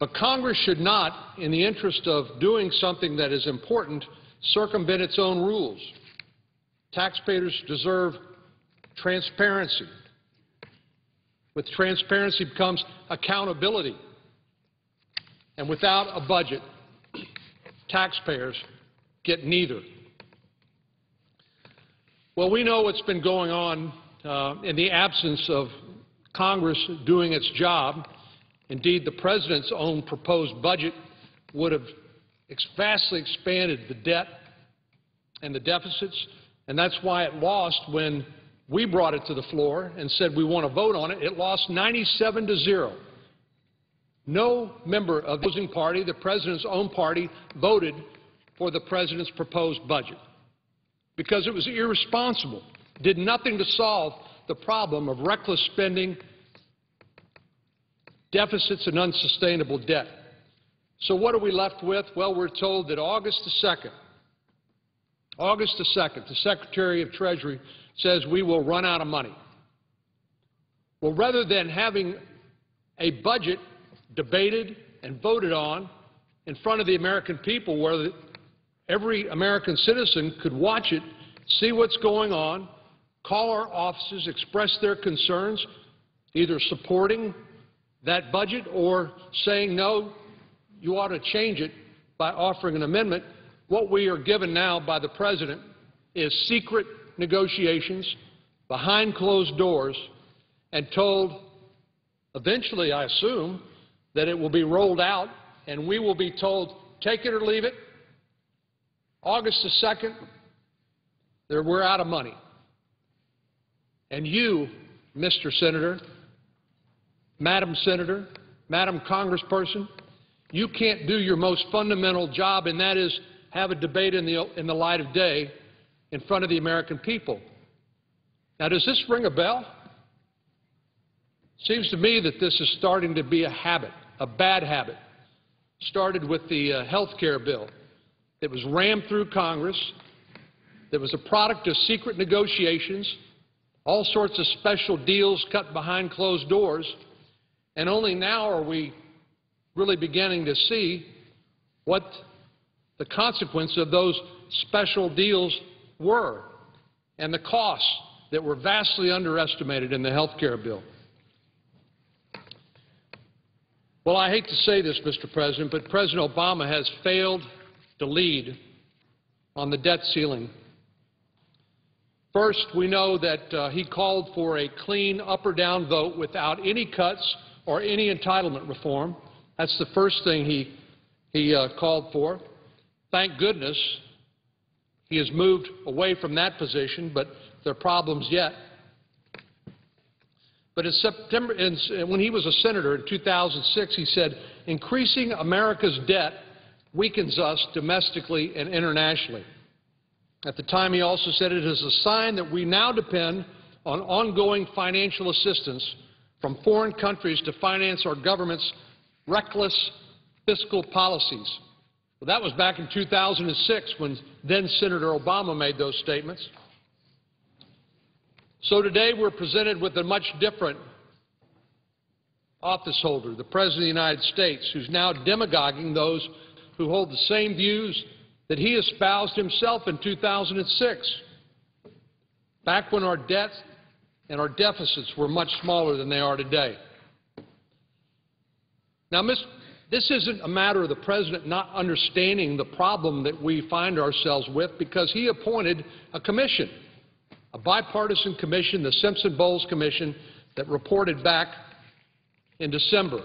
But Congress should not, in the interest of doing something that is important, circumvent its own rules. Taxpayers deserve transparency. With transparency comes accountability. And without a budget, taxpayers get neither. Well, we know what's been going on in the absence of Congress doing its job. Indeed, the President's own proposed budget would have vastly expanded the debt and the deficits, and that's why it lost when we brought it to the floor and said we want to vote on it. It lost 97-0. No member of the opposing party, the President's own party, voted for the President's proposed budget because it was irresponsible, did nothing to solve the problem of reckless spending, deficits, and unsustainable debt. So what are we left with? Well, we're told that August the 2nd, the Secretary of Treasury says we will run out of money. Well, rather than having a budget debated and voted on in front of the American people where every American citizen could watch it, see what's going on, call our offices, express their concerns, either supporting that budget or saying, no, you ought to change it by offering an amendment. What we are given now by the President is secret negotiations behind closed doors and told, eventually, I assume, that it will be rolled out and we will be told, take it or leave it. August the 2nd, we're out of money. And you, Mr. Senator, Madam Senator, Madam Congressperson, you can't do your most fundamental job, and that is have a debate in the light of day in front of the American people. Now, does this ring a bell? Seems to me that this is starting to be a habit, a bad habit. Started with the health care bill that was rammed through Congress, that was a product of secret negotiations, all sorts of special deals cut behind closed doors, and only now are we really beginning to see what the consequence of those special deals were and the costs that were vastly underestimated in the health care bill. Well, I hate to say this, Mr. President, but President Obama has failed to lead on the debt ceiling. First, we know that he called for a clean up or down vote without any cuts or any entitlement reform. That's the first thing he called for. Thank goodness he has moved away from that position, but there are problems yet. But in September, when he was a senator in 2006, he said, increasing America's debt weakens us domestically and internationally. At the time, he also said it is a sign that we now depend on ongoing financial assistance from foreign countries to finance our government's reckless fiscal policies. Well, that was back in 2006 when then-Senator Obama made those statements. So today we're presented with a much different office holder, the President of the United States, who's now demagoguing those who hold the same views that he espoused himself in 2006, back when our debts and our deficits were much smaller than they are today. Now, this isn't a matter of the President not understanding the problem that we find ourselves with, because he appointed a commission a bipartisan commission, the Simpson-Bowles Commission, that reported back in December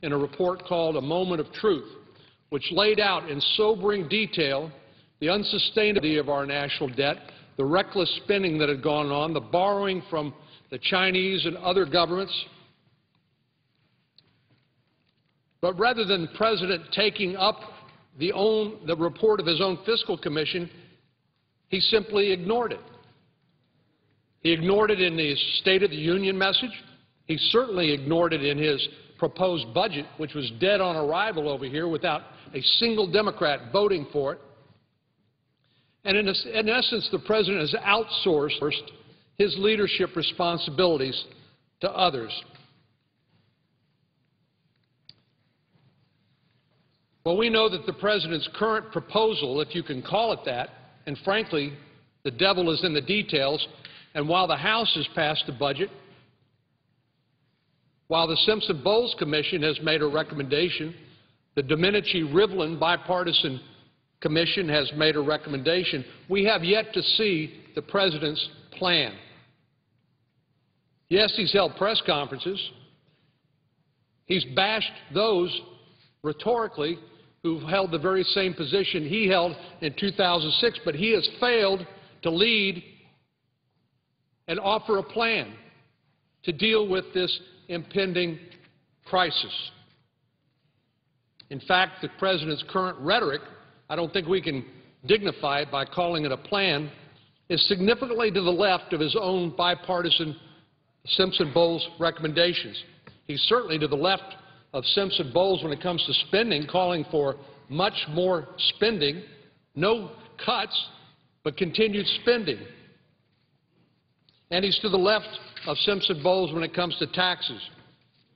in a report called A Moment of Truth, which laid out in sobering detail the unsustainability of our national debt, the reckless spending that had gone on, the borrowing from the Chinese and other governments. But rather than the President taking up the report of his own fiscal commission, he simply ignored it. He ignored it in his State of the Union message. He certainly ignored it in his proposed budget, which was dead on arrival over here without a single Democrat voting for it. And in essence, the President has outsourced his leadership responsibilities to others. Well, we know that the President's current proposal, if you can call it that, and frankly, the devil is in the details, and while the House has passed the budget, while the Simpson-Bowles Commission has made a recommendation, the Domenici-Rivlin Bipartisan Commission has made a recommendation, we have yet to see the President's plan. Yes, he's held press conferences. He's bashed those rhetorically who've held the very same position he held in 2006, but he has failed to lead and offer a plan to deal with this impending crisis. In fact, the President's current rhetoric, I don't think we can dignify it by calling it a plan, is significantly to the left of his own bipartisan Simpson-Bowles recommendations. He's certainly to the left of Simpson-Bowles when it comes to spending, calling for much more spending, no cuts, but continued spending. And he's to the left of Simpson-Bowles when it comes to taxes,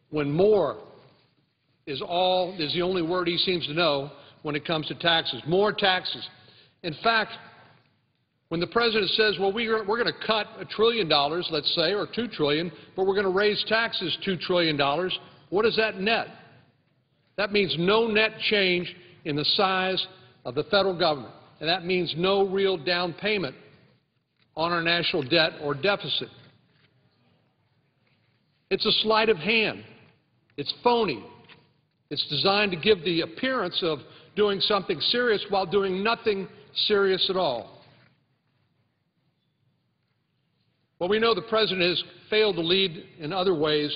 when more is the only word he seems to know when it comes to taxes. More taxes. In fact, when the President says, well, we're going to cut $1 trillion, let's say, or $2 trillion, but we're going to raise taxes $2 trillion, what does that net? That means no net change in the size of the federal government, and that means no real down payment on our national debt or deficit. It's a sleight of hand. It's phony. It's designed to give the appearance of doing something serious while doing nothing serious at all. Well, we know the President has failed to lead in other ways.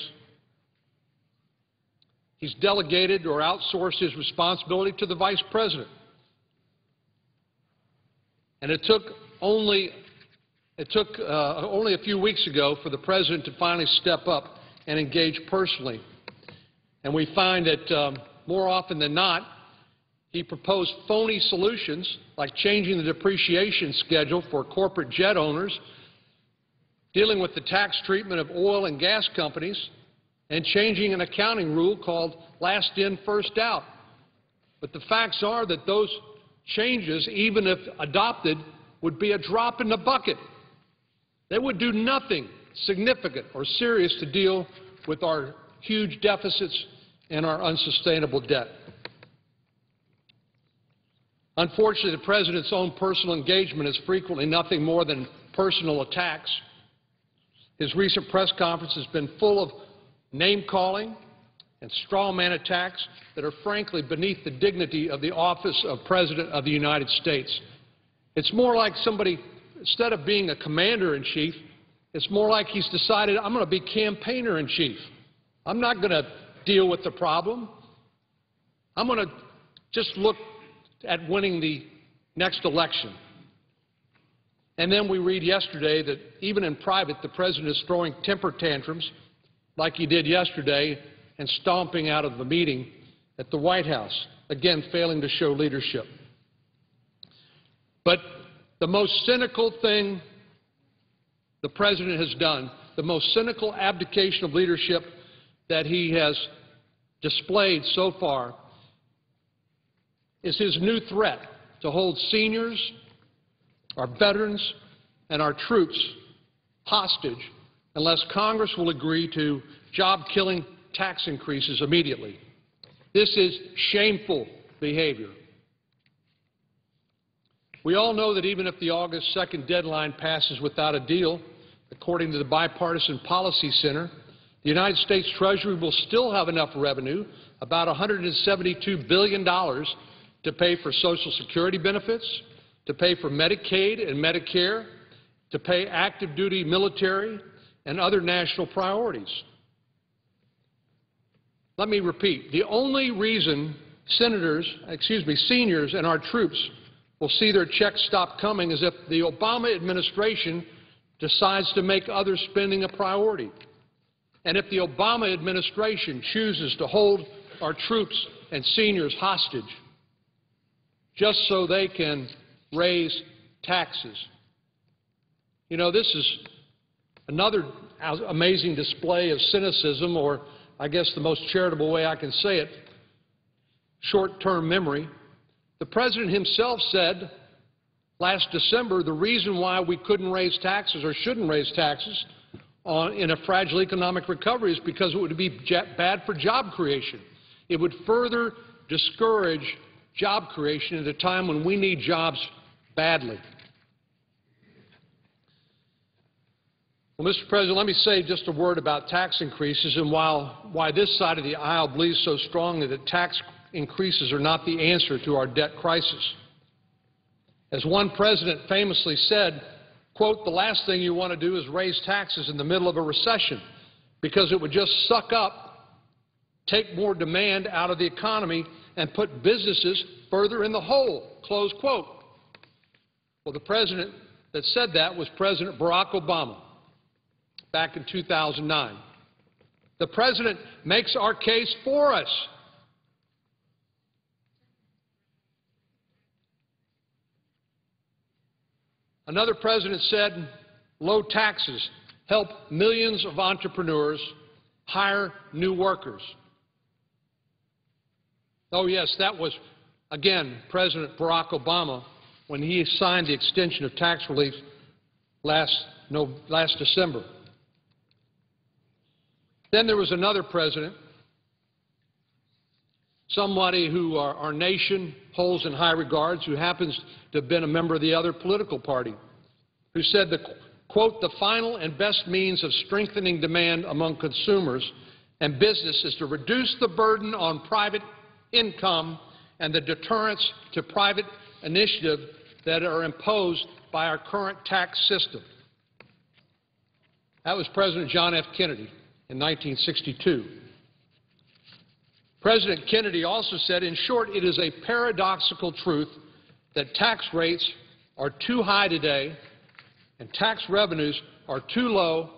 He's delegated or outsourced his responsibility to the Vice President. And it took only a few weeks ago for the President to finally step up and engage personally. And we find that more often than not, he proposed phony solutions like changing the depreciation schedule for corporate jet owners, dealing with the tax treatment of oil and gas companies, and changing an accounting rule called last in, first out. But the facts are that those changes, even if adopted, would be a drop in the bucket. They would do nothing significant or serious to deal with our huge deficits and our unsustainable debt. Unfortunately, the President's own personal engagement is frequently nothing more than personal attacks. His recent press conference has been full of name-calling and straw man attacks that are frankly beneath the dignity of the office of President of the United States. It's more like somebody, instead of being a commander-in-chief, it's more like he's decided, I'm going to be campaigner-in-chief. I'm not going to deal with the problem. I'm going to just look at winning the next election. And then we read yesterday that even in private, the President is throwing temper tantrums like he did yesterday and stomping out of the meeting at the White House, again failing to show leadership. But the most cynical thing the President has done, the most cynical abdication of leadership that he has displayed so far, is his new threat to hold seniors, our veterans, and our troops hostage unless Congress will agree to job-killing tax increases immediately. This is shameful behavior. We all know that even if the August 2nd deadline passes without a deal, according to the Bipartisan Policy Center, the United States Treasury will still have enough revenue, about $172 billion, to pay for Social Security benefits, to pay for Medicaid and Medicare, to pay active duty military and other national priorities. Let me repeat, the only reason seniors and our troops will see their checks stop coming is if the Obama administration decides to make other spending a priority. And if the Obama administration chooses to hold our troops and seniors hostage just so they can raise taxes. You know, this is another amazing display of cynicism, or I guess the most charitable way I can say it, short-term memory. The President himself said last December the reason why we couldn't raise taxes or shouldn't raise taxes in a fragile economic recovery is because it would be bad for job creation. It would further discourage job creation at a time when we need jobs badly. Well, Mr. President, let me say just a word about tax increases and why this side of the aisle believes so strongly that tax increases are not the answer to our debt crisis. As one president famously said, quote, "The last thing you want to do is raise taxes in the middle of a recession because it would just suck up, take more demand out of the economy, and put businesses further in the hole," close quote. Well, the president that said that was President Barack Obama back in 2009. The president makes our case for us. Another president said low taxes help millions of entrepreneurs hire new workers. Oh, yes, that was, again, President Barack Obama when he signed the extension of tax relief last December. Then there was another president, somebody who our nation holds in high regards, who happens to have been a member of the other political party, who said that, quote, "The final and best means of strengthening demand among consumers and business is to reduce the burden on private income and the deterrents to private initiative that are imposed by our current tax system." That was President John F. Kennedy in 1962. President Kennedy also said, in short, it is a paradoxical truth that tax rates are too high today and tax revenues are too low,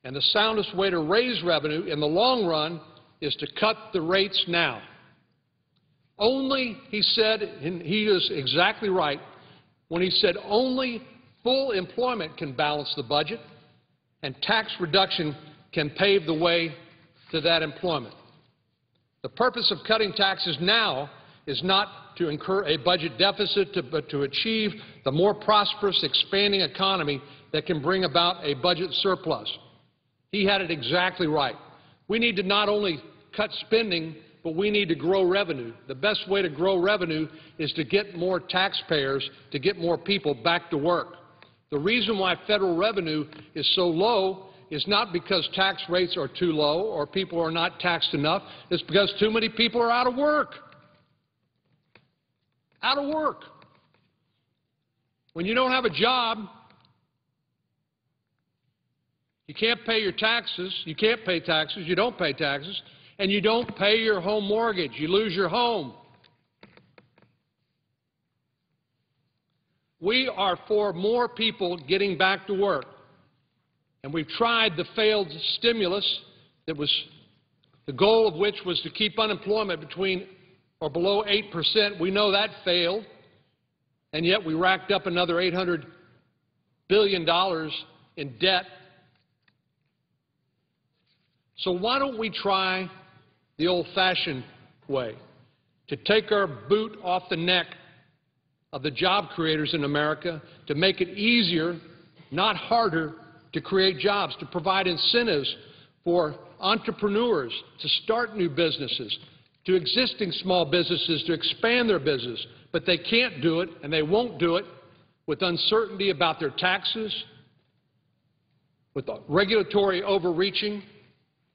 and the soundest way to raise revenue in the long run is to cut the rates now. Only, he said, and he is exactly right, when he said only full employment can balance the budget and tax reduction can pave the way to that employment. The purpose of cutting taxes now is not to incur a budget deficit, but to achieve the more prosperous, expanding economy that can bring about a budget surplus. He had it exactly right. We need to not only cut spending, but we need to grow revenue. The best way to grow revenue is to get more taxpayers, to get more people back to work. The reason why federal revenue is so low is not because tax rates are too low or people are not taxed enough. It's because too many people are out of work. Out of work. When you don't have a job, you can't pay your taxes, you can't pay taxes, you don't pay taxes, and you don't pay your home mortgage. You lose your home. We are for more people getting back to work. And we've tried the failed stimulus that was the goal of which was to keep unemployment between or below 8%. We know that failed, and yet we racked up another $800 billion in debt. So why don't we try the old-fashioned way, to take our boot off the neck of the job creators in America, to make it easier, not harder, to create jobs, to provide incentives for entrepreneurs to start new businesses, to existing small businesses to expand their business, but they can't do it and they won't do it with uncertainty about their taxes, with regulatory overreaching,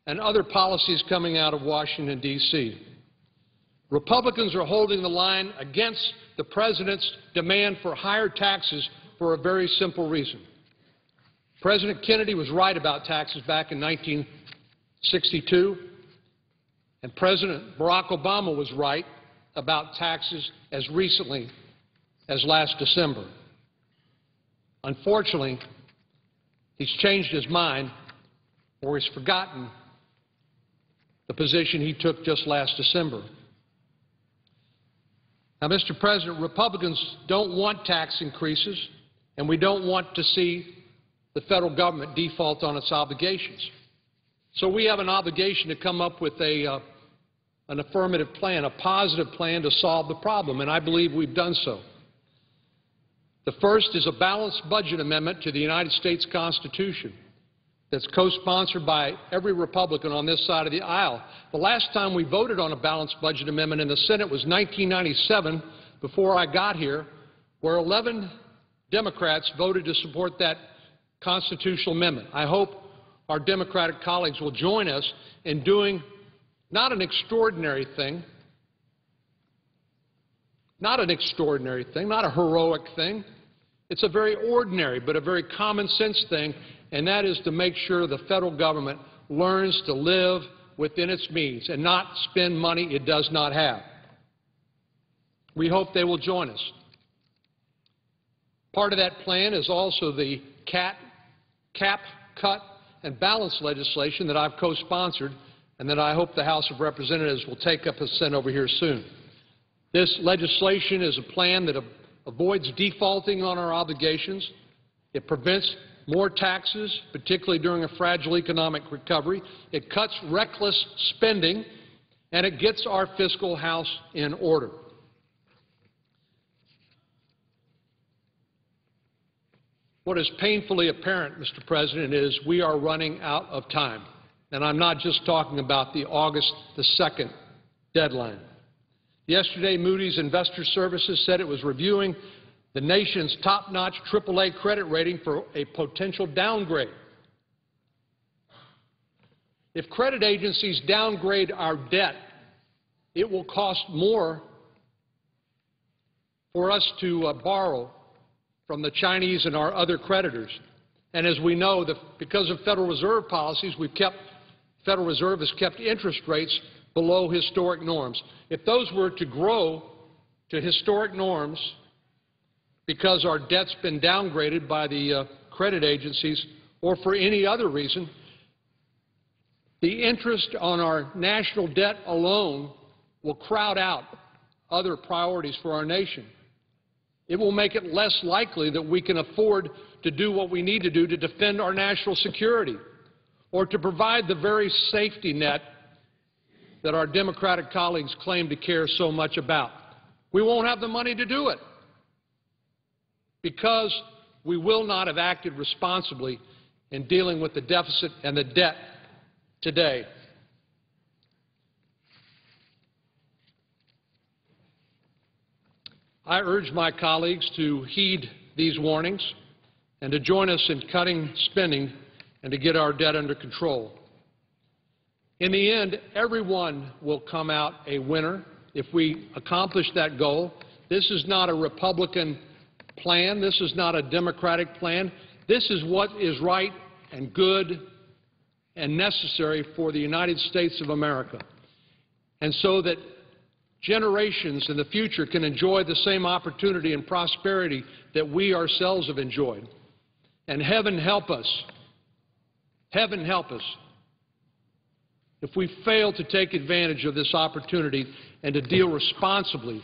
and other policies coming out of Washington, D.C. Republicans are holding the line against the President's demand for higher taxes for a very simple reason. President Kennedy was right about taxes back in 1962, and President Barack Obama was right about taxes as recently as last December. Unfortunately, he's changed his mind, or he's forgotten the position he took just last December. Now, Mr. President, Republicans don't want tax increases, and we don't want to see the federal government default on its obligations. So we have an obligation to come up with an affirmative plan, a positive plan to solve the problem, and I believe we've done so. The first is a balanced budget amendment to the United States Constitution that's co-sponsored by every Republican on this side of the aisle. The last time we voted on a balanced budget amendment in the Senate was 1997, before I got here, where 11 Democrats voted to support that constitutional amendment. I hope our Democratic colleagues will join us in doing not an extraordinary thing, not a heroic thing. It's a very ordinary but a very common sense thing, and that is to make sure the federal government learns to live within its means and not spend money it does not have. We hope they will join us. Part of that plan is also the cap, cut, and balance legislation that I've co-sponsored and that I hope the House of Representatives will take up and send over here soon. This legislation is a plan that avoids defaulting on our obligations. It prevents more taxes, particularly during a fragile economic recovery. It cuts reckless spending, and it gets our fiscal house in order. What is painfully apparent, Mr. President, is we are running out of time. And I'm not just talking about the August the 2nd deadline. Yesterday, Moody's Investor Services said it was reviewing the nation's top-notch AAA credit rating for a potential downgrade. If credit agencies downgrade our debt, it will cost more for us to borrow from the Chinese and our other creditors. And as we know, because of Federal Reserve policies, Federal Reserve has kept interest rates below historic norms. If those were to grow to historic norms because our debt's been downgraded by the credit agencies or for any other reason, the interest on our national debt alone will crowd out other priorities for our nation. It will make it less likely that we can afford to do what we need to do to defend our national security or to provide the very safety net that our Democratic colleagues claim to care so much about. We won't have the money to do it because we will not have acted responsibly in dealing with the deficit and the debt today. I urge my colleagues to heed these warnings and to join us in cutting spending and to get our debt under control. In the end, everyone will come out a winner if we accomplish that goal. This is not a Republican plan. This is not a Democratic plan. This is what is right and good and necessary for the United States of America. And so that generations in the future can enjoy the same opportunity and prosperity that we ourselves have enjoyed. And heaven help us if we fail to take advantage of this opportunity and to deal responsibly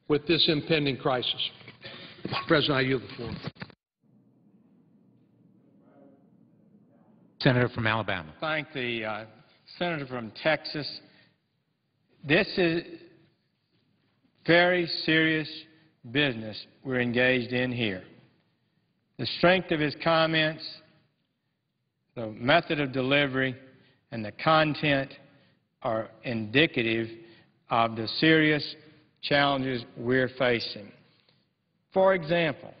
with this impending crisis. Mr. President, I yield the floor. Senator from Alabama. Thank the senator from Texas. This is very serious business we're engaged in here. The strength of his comments, the method of delivery, and the content are indicative of the serious challenges we're facing. For example,